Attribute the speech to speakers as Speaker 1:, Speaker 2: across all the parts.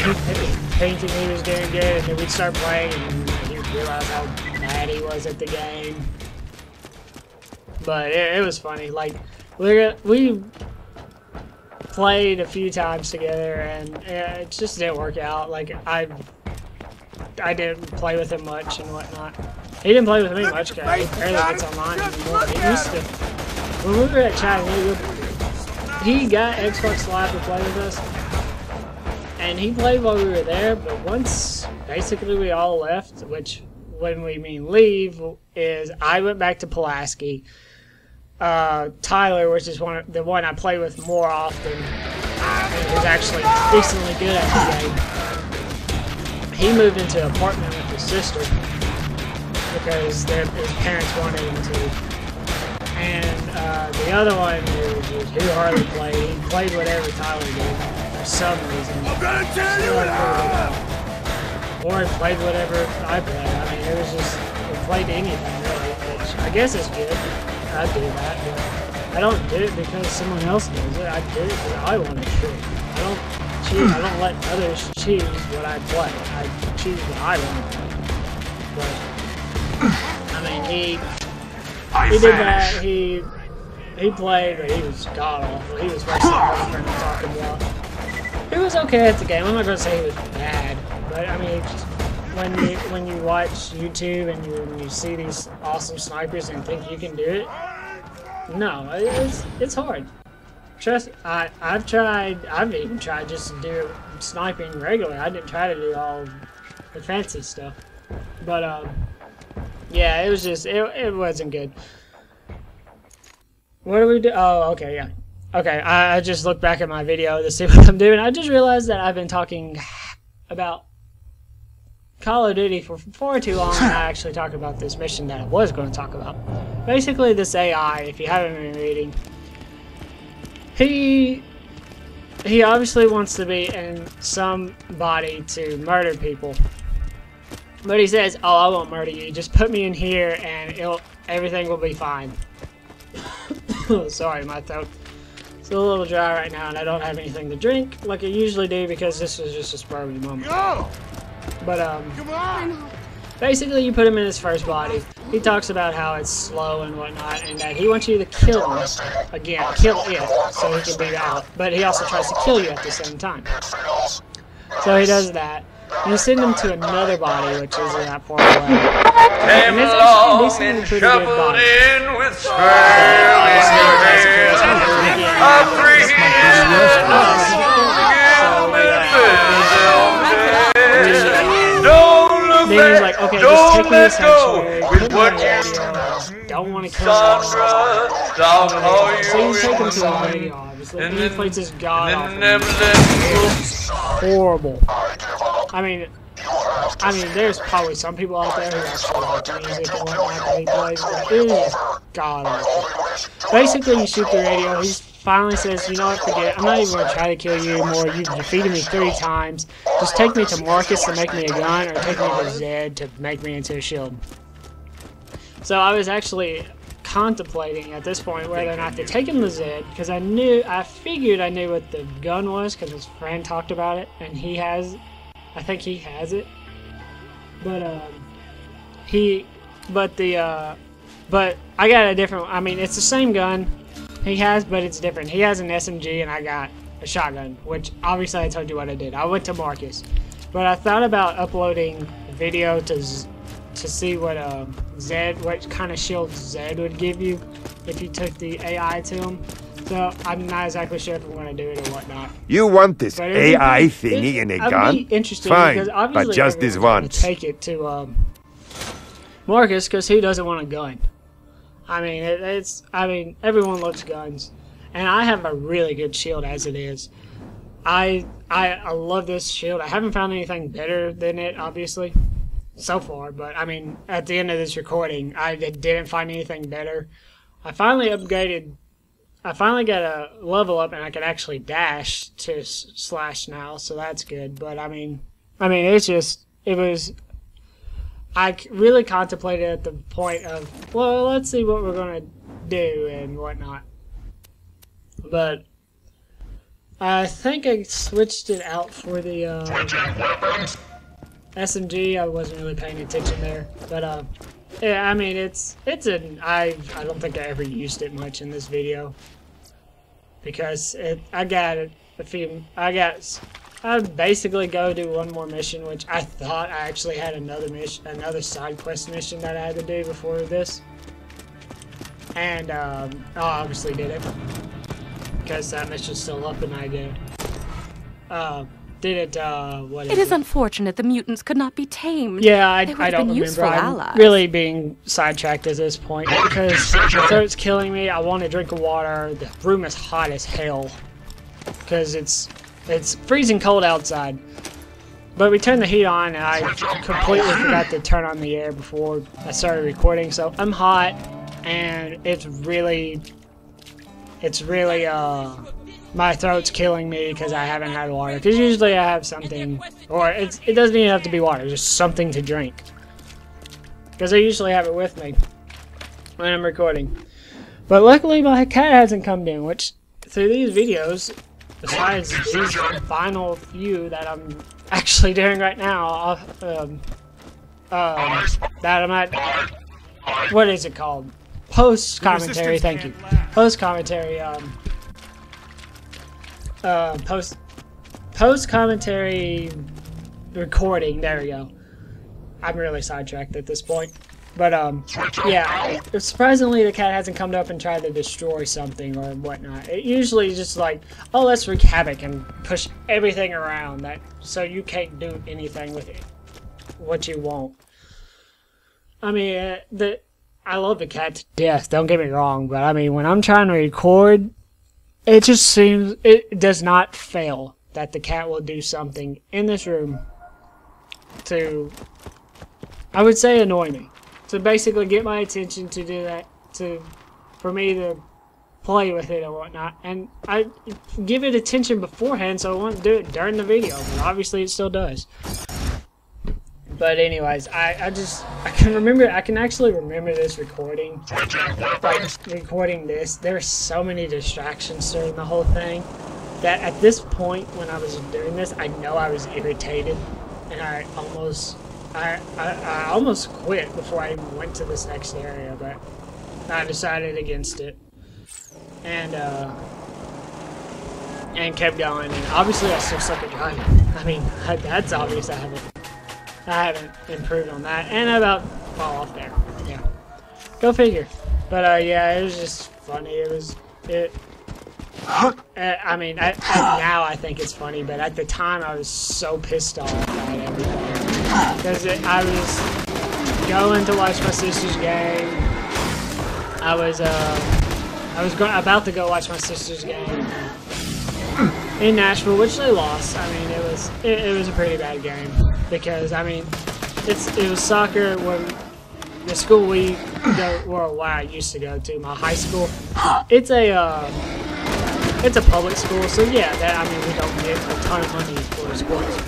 Speaker 1: he'd thinking he was doing good, and then we'd start playing, and he'd realize how bad he was at the game. But it was funny. Like, we played a few times together, and it just didn't work out. Like, I didn't play with him much and whatnot. He didn't play with me much, because he barely gets online anymore. He used to. When we were at Chattanooga, he got Xbox Live to play with us, and he played while we were there, but once basically we all left, which when we mean leave is I went back to Pulaski. Tyler, which is the one I play with more often, and who's actually decently good at the game, he moved into an apartment with his sister because his parents wanted him to. And the other one who hardly played, he played whatever Tyler did for some reason. I'm gonna tell you or he played whatever I played. I mean, it was just, he played anything really, which I guess is good. I do that, but I don't do it because someone else does it. I do it because I want to do it. I don't choose. I don't let others choose what I play. I choose what I want to play. But I mean, he did that. He played, but he was god awful. He was worse than my friend was talking about. He was okay at the game. I'm not gonna say he was bad, but I mean, just when you watch YouTube and you see these awesome snipers and think you can do it, no, it's hard. Trust, I've even tried just to do sniping regular. I didn't try to do all the fancy stuff, but yeah, it was just it wasn't good. What do we do? Oh, okay, yeah. Okay, I just looked back at my video to see what I'm doing. I just realized that I've been talking about Call of Duty for far too long, and I actually talked about this mission that I was going to talk about. Basically, this AI, if you haven't been reading, he obviously wants to be in somebody to murder people. But he says, oh, I won't murder you. Just put me in here and everything will be fine. Sorry, my throat. It's a little dry right now, and I don't have anything to drink like I usually do because this was just a spur of the moment. But, basically you put him in his first body. He talks about how it's slow and whatnot, and that he wants you to kill him. Again, kill it, so he can beat out. But he also tries to kill you at the same time. So he does that. And you send him to another body, which is in that far away. And it's actually a decently pretty good body. Then he's like, okay, just take me to sanctuary, put me on the radio, don't want to kill him. So you take him to the radio, obviously, and he plays this god-awful music. Horrible. I mean, there's probably some people out there who actually like the music and whatnot that he plays, but it is god-awful. Basically, you shoot the radio, he finally says, you know what, forget it. I'm not even going to try to kill you anymore. You've defeated me 3 times. Just take me to Marcus to make me a gun, or take me to Zed to make me into a shield. So I was actually contemplating at this point whether or not to take him to Zed, because I figured I knew what the gun was, because his friend talked about it, and I think he has it. But, but I got a different, I mean, it's the same gun he has, but it's different. He has an SMG and I got a shotgun, which obviously I told you what I did. I went to Marcus, but I thought about uploading a video to see what what kind of shield Zed would give you if you took the AI to him. So I'm not exactly sure if I'm going to do it or whatnot.
Speaker 2: You want this AI thingy in a gun?
Speaker 1: Be interesting.
Speaker 2: Fine,
Speaker 1: because obviously
Speaker 2: but just this once.
Speaker 1: Take it to Marcus, because who doesn't want a gun? I mean, everyone loves guns, and I have a really good shield as it is. I love this shield. I haven't found anything better than it, obviously, so far. But I mean, at the end of this recording, I didn't find anything better. I finally upgraded. I finally got a level up, and I can actually dash to slash now, so that's good. But I mean, it's just I really contemplated at the point of, well, let's see what we're going to do and whatnot. But I think I switched it out for the SMG. I wasn't really paying attention there, but yeah, I mean I don't think I ever used it much in this video because I basically go do one more mission, which I thought I actually had another side quest mission that I had to do before this, and I obviously did it because that mission's still up, and I did it. What is
Speaker 3: It is unfortunate the mutants could not be tamed.
Speaker 1: Yeah, I
Speaker 3: They would
Speaker 1: don't
Speaker 3: have been
Speaker 1: remember.
Speaker 3: useful
Speaker 1: I'm
Speaker 3: allies.
Speaker 1: really being sidetracked at this point because my throat's killing me. I want a drink of water. The room is hot as hell because it's freezing cold outside. But we turned the heat on, and I completely forgot to turn on the air before I started recording. So I'm hot, and it's really my throat's killing me because I haven't had water. Because usually I have something, or it doesn't even have to be water, just something to drink. Because I usually have it with me when I'm recording. But luckily my cat hasn't come in, which through these videos, besides these final few that I'm actually doing right now, that I'm at, what is it called? Post commentary, thank you. Post commentary, post commentary recording, there we go. I'm really sidetracked at this point. But yeah, surprisingly the cat hasn't come up and tried to destroy something or whatnot. It usually just like, oh, let's wreak havoc and push everything around that so you can't do anything with it, what you want. I mean, I love the cat to death, don't get me wrong, but I mean, when I'm trying to record, it just seems, it does not fail that the cat will do something in this room to, I would say, annoy me. To basically get my attention to do that, for me to play with it and whatnot. And I give it attention beforehand so I won't do it during the video, but obviously it still does. But anyways, I can actually remember this recording. Like, recording this, there were so many distractions during the whole thing that at this point when I was doing this, I know I was irritated, and I almost quit before I even went to this next area, but I decided against it, and kept going, and obviously I still suck at driving. I mean, that's obvious. I haven't improved on that, and I about fall off there. Yeah, go figure. But yeah, it was just funny. I mean, now I think it's funny, but at the time I was so pissed off at everything because I was going to watch my sister's game. I was about to go watch my sister's game in Nashville, which they lost. I mean, it was a pretty bad game because I mean, it was soccer when the school we go, well, I used to go to, my high school. It's a public school, so yeah, I mean, we don't get a ton of money for sports.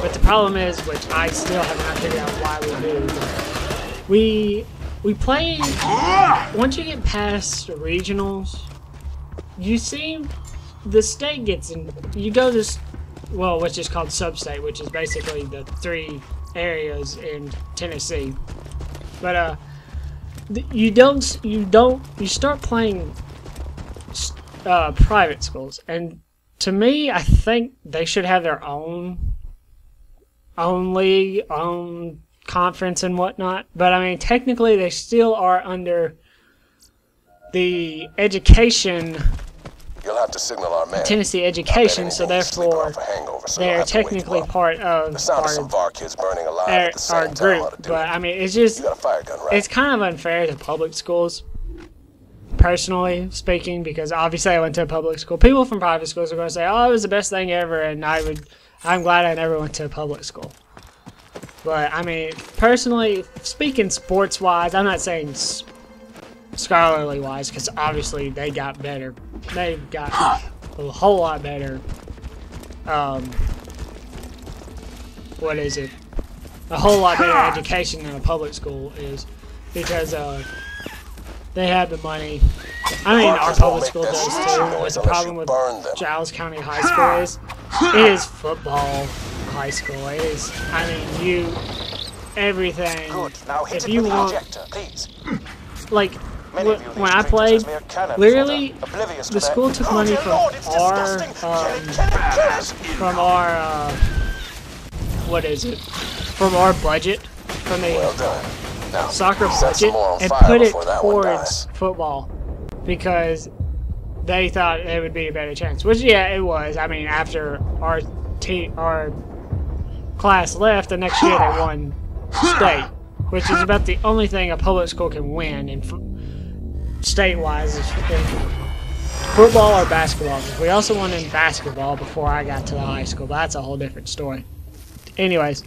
Speaker 1: But the problem is, which I still have not figured out why we do, we play, once you get past the regionals, you see, the state gets in, you go this, well, which is called sub-state, which is basically the 3 areas in Tennessee. But, you start playing private schools, and to me, I think they should have their own league, own conference and whatnot, but I mean, technically they still are under the education,
Speaker 4: You'll have to signal our man.
Speaker 1: Tennessee education, so therefore they're technically part of our group, but I mean, it's just, it's kind of unfair to public schools, personally speaking, because obviously I went to a public school. People from private schools are going to say, oh, it was the best thing ever, and I'm glad I never went to a public school. But I mean, personally, speaking sports-wise, I'm not saying scholarly-wise, because obviously they got better. They've got a whole lot better, what is it? A whole lot better education than a public school is, because they have the money, I mean, our
Speaker 4: Markers will
Speaker 1: public
Speaker 4: make
Speaker 1: school
Speaker 4: that
Speaker 1: does
Speaker 4: screeching
Speaker 1: too, but
Speaker 4: noise
Speaker 1: the
Speaker 4: unless
Speaker 1: problem
Speaker 4: you
Speaker 1: with
Speaker 4: burn them.
Speaker 1: Giles County High School is, it is football high school. It is, I mean, everything,
Speaker 4: Good. Now hit
Speaker 1: if
Speaker 4: it
Speaker 1: you
Speaker 4: with the
Speaker 1: want,
Speaker 4: projector, please.
Speaker 1: like,
Speaker 4: Many view these
Speaker 1: when I
Speaker 4: creatures
Speaker 1: played,
Speaker 4: as mere cannon
Speaker 1: literally,
Speaker 4: fodder, oblivious to
Speaker 1: the
Speaker 4: their-
Speaker 1: school took
Speaker 4: Oh,
Speaker 1: money
Speaker 4: dear
Speaker 1: from
Speaker 4: Lord, it's
Speaker 1: our,
Speaker 4: disgusting. Kill it.
Speaker 1: from our, what is it? From our budget, from the
Speaker 4: Well done. Now,
Speaker 1: soccer
Speaker 4: set some
Speaker 1: budget,
Speaker 4: more on
Speaker 1: and
Speaker 4: fire
Speaker 1: put it
Speaker 4: before that one
Speaker 1: towards
Speaker 4: dies.
Speaker 1: football, because they thought it would be a better chance. Which, yeah, it was. I mean, after our class left, the next year they won state, which is about the only thing a public school can win in state-wise is in football or basketball. We also won in basketball before I got to the high school, but that's a whole different story. Anyways,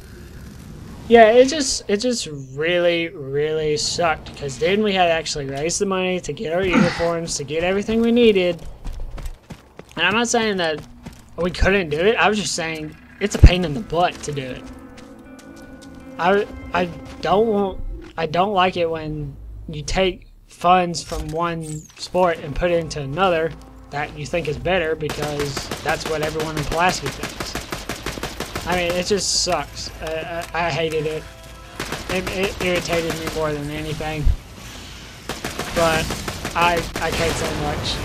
Speaker 1: yeah, it just really, really sucked, because then we had to actually raise the money to get our uniforms, to get everything we needed. And I'm not saying that we couldn't do it. I was just saying it's a pain in the butt to do it. I don't like it when you take funds from one sport and put it into another that you think is better because that's what everyone in Pulaski thinks. I mean, it just sucks. I hated it. It irritated me more than anything. But I can't say much.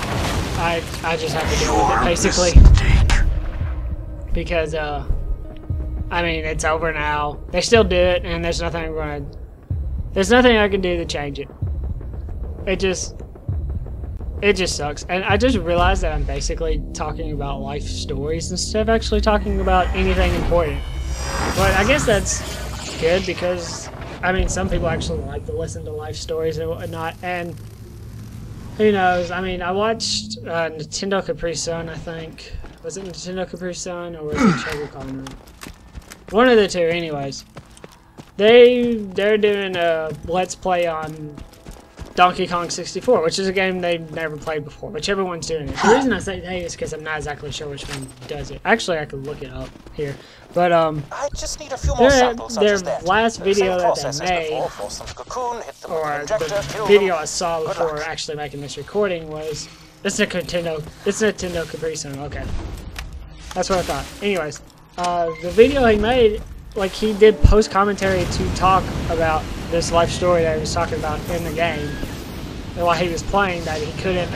Speaker 1: I just have to deal with it, basically. Because, I mean, it's over now. They still do it, and there's nothing I can do to change it. It just sucks. And I just realized that I'm basically talking about life stories instead of actually talking about anything important. But I guess that's good because, I mean, some people actually like to listen to life stories and whatnot. And who knows? I mean, I watched Nintendo Capri Sun, I think. Was it Nintendo Capri Sun or was it Choco Conroe? One of the two, anyways. They're doing a Let's Play on Donkey Kong 64, which is a game they've never played before, whichever one's doing it. The reason I say they is because I'm not exactly sure which one does it. Actually, I could look it up here. But,
Speaker 4: I just need a few more samples such
Speaker 1: their
Speaker 4: as that.
Speaker 1: last video that
Speaker 4: Same
Speaker 1: they
Speaker 4: process as
Speaker 1: made,
Speaker 4: before. Force them to cocoon, hit them with
Speaker 1: or
Speaker 4: an injector,
Speaker 1: the
Speaker 4: kill
Speaker 1: video
Speaker 4: them.
Speaker 1: I saw
Speaker 4: Good
Speaker 1: before
Speaker 4: luck.
Speaker 1: actually making this recording was, it's Nintendo Capri Sun, okay. That's what I thought. Anyways, the video he made, like, he did post-commentary to talk about this life story that he was talking about in the game. And while he was playing, that he couldn't,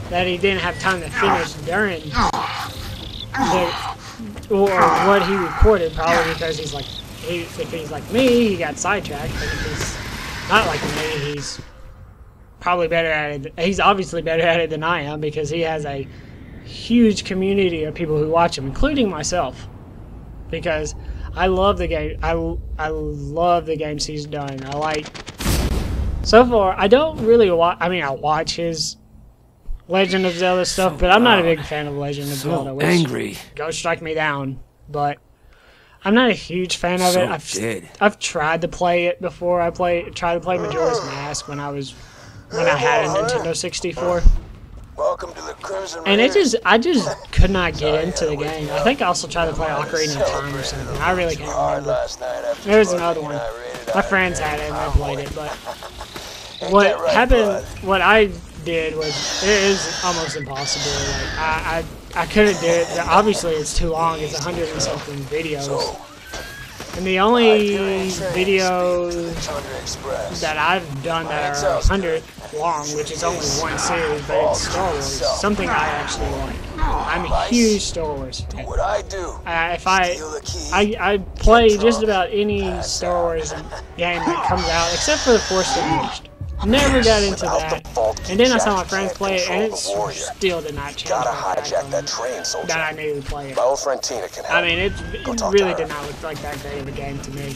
Speaker 1: that he didn't have time to finish during or what he recorded, probably because he's like, if he's like me, he got sidetracked, but if he's not like me, he's probably better at it. He's obviously better at it than I am because he has a huge community of people who watch him, including myself, because I love the game. I love the games he's done. I like, so far, I don't really watch, I mean, I watch his Legend of Zelda stuff, but I'm not a big fan of Legend of Zelda, which
Speaker 5: angry.
Speaker 1: Go strike me down, but I'm not a huge fan of it. I've tried to play it before. Tried to play Majora's Mask when I had a Nintendo 64.
Speaker 4: Welcome to the Crimson
Speaker 1: And
Speaker 4: Raiders.
Speaker 1: I just could not get into the game. I think I also tried to play Ocarina of Time or something. I really can't remember.
Speaker 4: Last night after
Speaker 1: There's
Speaker 4: the
Speaker 1: another
Speaker 4: party
Speaker 1: one.
Speaker 4: I raided
Speaker 1: My
Speaker 4: out
Speaker 1: friends
Speaker 4: here.
Speaker 1: had it and they played it, but
Speaker 4: Ain't
Speaker 1: what
Speaker 4: that right,
Speaker 1: happened,
Speaker 4: bud?
Speaker 1: what I did was, it is almost impossible. Like, I couldn't do it. Obviously, it's too long. It's 100 and something videos. And the only videos
Speaker 4: Thunder Express.
Speaker 1: that I've done that are 100 long, which is only one series, but it's Star Wars, something I actually like. I'm a huge Star Wars fan.
Speaker 4: What I do? Steal the key.
Speaker 1: I play just about any Star Wars game that comes out, except for The Force Unleashed. Never got into that. And then I saw my friends play it, and it still did not change
Speaker 4: Gotta
Speaker 1: my
Speaker 4: hijack
Speaker 1: fact
Speaker 4: that train, soldier.
Speaker 1: that I needed to play it.
Speaker 4: My old friend Tina can help.
Speaker 1: I mean, it really did not look like that great of a game to me.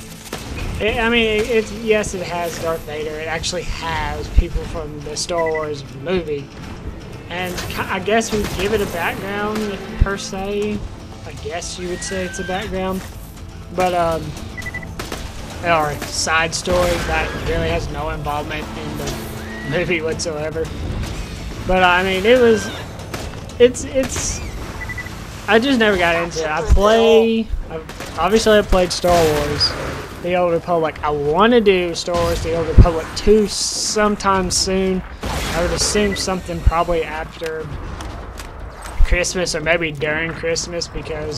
Speaker 1: Yes, it has Darth Vader. It actually has people from the Star Wars movie. And I guess we give it a background, per se. I guess you would say it's a background. But, or a side story that really has no involvement in the movie whatsoever. But, I mean, it's I just never got into it. Obviously I played Star Wars, The Old Republic. I want to do Star Wars, The Old Republic 2 sometime soon. I would assume something probably after Christmas or maybe during Christmas, because